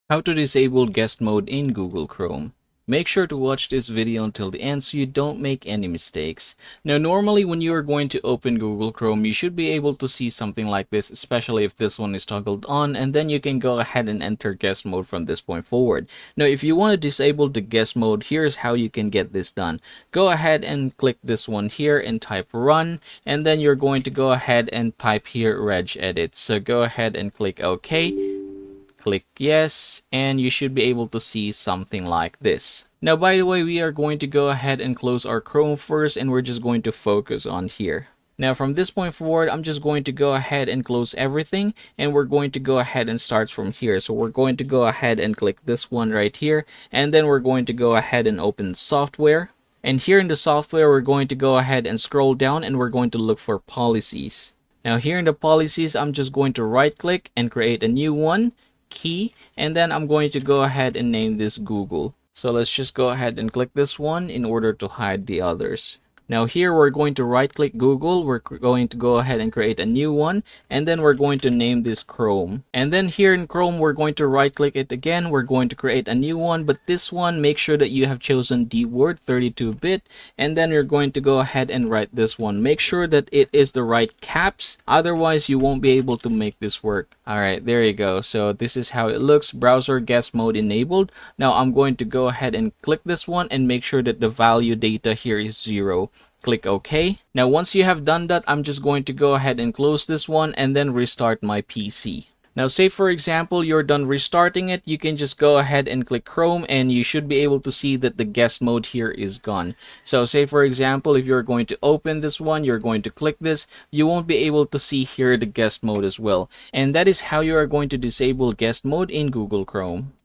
How to disable guest mode in Google Chrome. Make sure to watch this video until the end so you don't make any mistakes. Now, normally when you are going to open Google Chrome, you should be able to see something like this, especially if this one is toggled on, and then you can go ahead and enter guest mode from this point forward. Now, if you want to disable the guest mode, here's how you can get this done. Go ahead and click this one here and type run, and then you're going to go ahead and type here regedit. So go ahead and click OK. Click yes, and you should be able to see something like this. Now, by the way, we are going to go ahead and close our Chrome first, and we're just going to focus on here. Now, from this point forward, I'm just going to go ahead and close everything, and we're going to go ahead and start from here. So we're going to go ahead and click this one right here, and then we're going to go ahead and open software. And here in the software, we're going to go ahead and scroll down, and we're going to look for policies. Now, here in the policies, I'm just going to right click and create a new one, key, and then I'm going to go ahead and name this Google. So let's just go ahead and click this one in order to hide the others. Now here we're going to right click Google, we're going to go ahead and create a new one, and then we're going to name this Chrome. And then here in Chrome, we're going to right click it again, we're going to create a new one, but this one, make sure that you have chosen the word 32-bit, and then you're going to go ahead and write this one. Make sure that it is the right caps, otherwise you won't be able to make this work. Alright, there you go. So this is how it looks, browser guest mode enabled. Now I'm going to go ahead and click this one and make sure that the value data here is 0. Click OK. Now once you have done that, I'm just going to go ahead and close this one and then restart my PC. Now say for example you're done restarting it, you can just go ahead and click Chrome and you should be able to see that the guest mode here is gone. So say for example if you're going to open this one, you're going to click this, you won't be able to see here the guest mode as well. And that is how you are going to disable guest mode in Google Chrome.